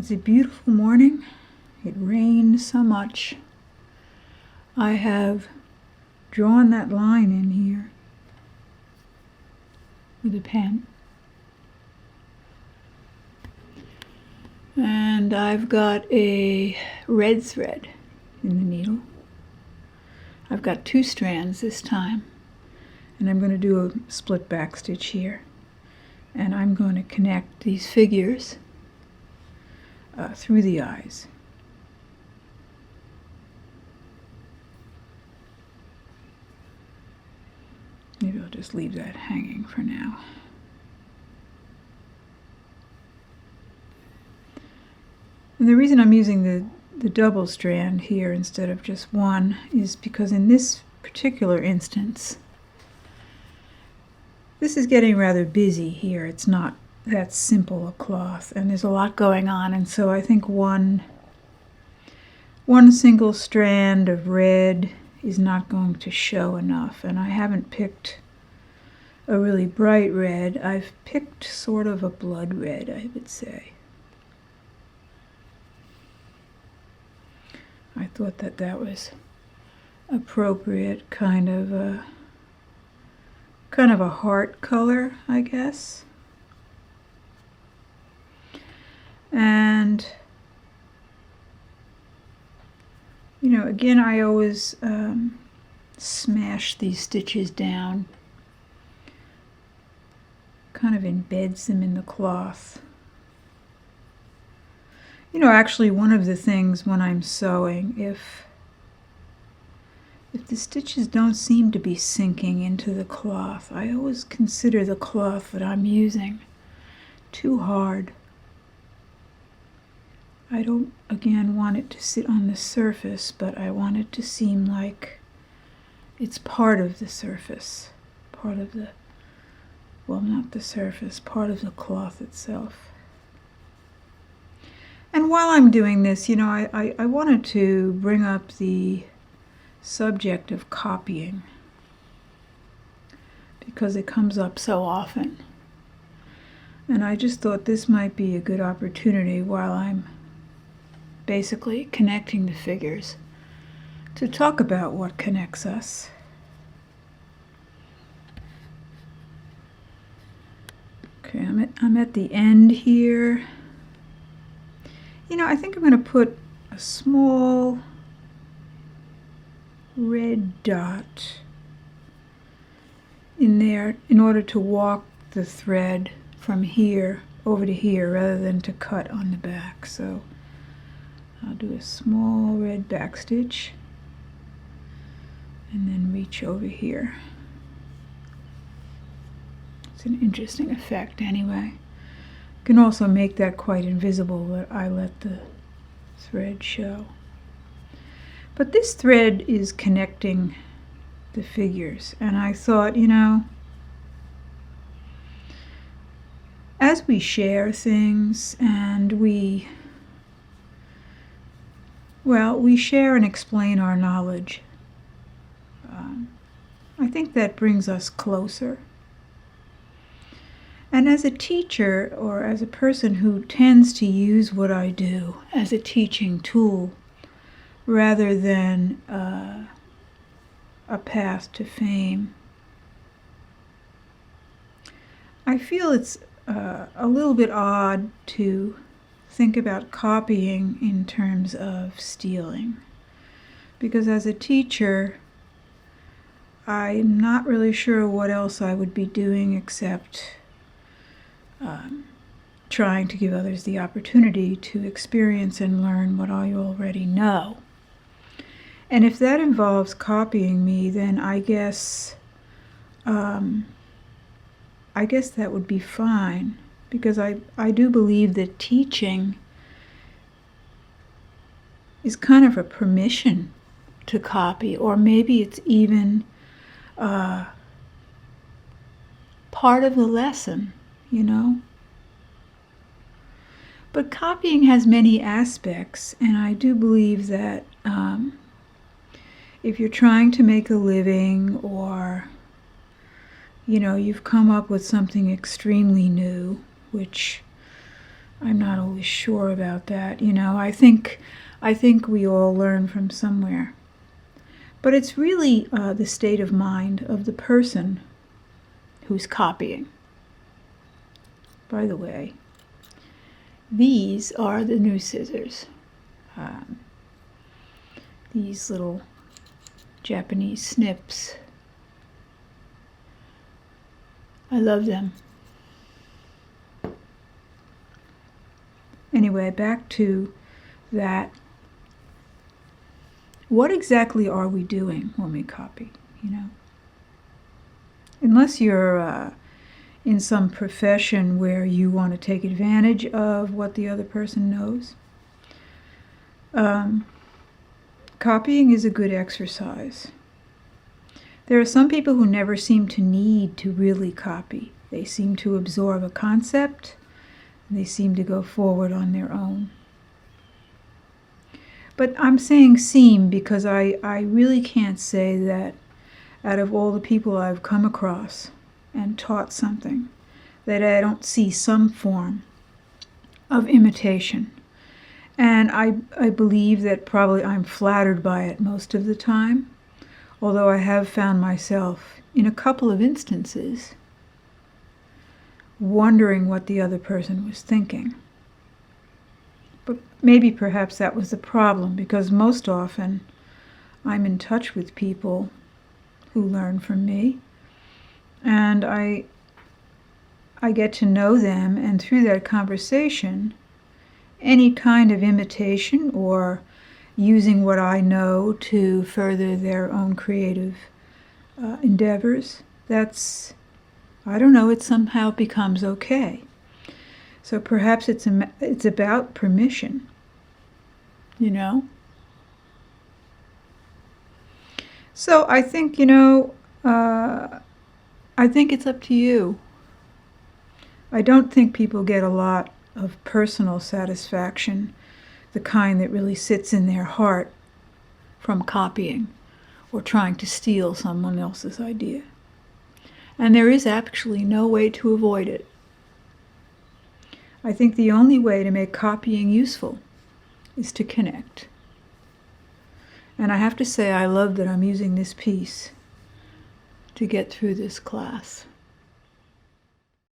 It's a beautiful morning. It rained so much. I have drawn that line in here with a pen. And I've got a red thread in the needle. I've got 2 strands this time. And I'm going to do a split back stitch here. And I'm going to connect these figures through the eyes. Maybe I'll just leave that hanging for now. And the reason I'm using the double strand here instead of just one is because in this particular instance, this is getting rather busy here. It's not that simple a cloth, and there's a lot going on, and so I think one single strand of red is not going to show enough, and I haven't picked a really bright red. I've picked sort of a blood red, I would say. I thought that was appropriate, kind of a heart color, I guess. And again, I always smash these stitches down, kind of embeds them in the cloth. Actually, one of the things when I'm sewing, if the stitches don't seem to be sinking into the cloth, I always consider the cloth that I'm using too hard. I don't, again, want it to sit on the surface, but I want it to seem like it's part of the surface, part of the, well, not the surface, part of the cloth itself. And while I'm doing this, I wanted to bring up the subject of copying because it comes up so often. And I just thought this might be a good opportunity while I'm basically connecting the figures to talk about what connects us. Okay, I'm at the end here. I think I'm going to put a small red dot in there in order to walk the thread from here over to here rather than to cut on the back. So I'll do a small red back stitch and then reach over here. It's an interesting effect anyway. You can also make that quite invisible, but I let the thread show. But this thread is connecting the figures, and I thought, as we share things and we share and explain our knowledge, I think that brings us closer. And as a teacher, or as a person who tends to use what I do as a teaching tool rather than a path to fame, I feel it's a little bit odd to think about copying in terms of stealing. Because as a teacher, I'm not really sure what else I would be doing except trying to give others the opportunity to experience and learn what I already know. And if that involves copying me, then I guess that would be fine, because I do believe that teaching is kind of a permission to copy, or maybe it's even part of the lesson, But copying has many aspects, and I do believe that if you're trying to make a living, or you've come up with something extremely new, which I'm not always sure about that. I think we all learn from somewhere. But it's really the state of mind of the person who's copying. By the way, these are the new scissors. These little Japanese snips. I love them. Anyway, back to that. What exactly are we doing when we copy, Unless you're in some profession where you want to take advantage of what the other person knows. Copying is a good exercise. There are some people who never seem to need to really copy. They seem to absorb a concept, and they seem to go forward on their own. But I'm saying seem because I really can't say that out of all the people I've come across and taught something, that I don't see some form of imitation. And I believe that probably I'm flattered by it most of the time, although I have found myself in a couple of instances wondering what the other person was thinking. But maybe perhaps that was the problem, because most often I'm in touch with people who learn from me, and I get to know them, and through that conversation, any kind of imitation or using what I know to further their own creative endeavors, it somehow becomes okay. So perhaps it's about permission, So I think, I think it's up to you. I don't think people get a lot of personal satisfaction, the kind that really sits in their heart, from copying or trying to steal someone else's idea. And there is actually no way to avoid it. I think the only way to make copying useful is to connect. And I have to say, I love that I'm using this piece to get through this class.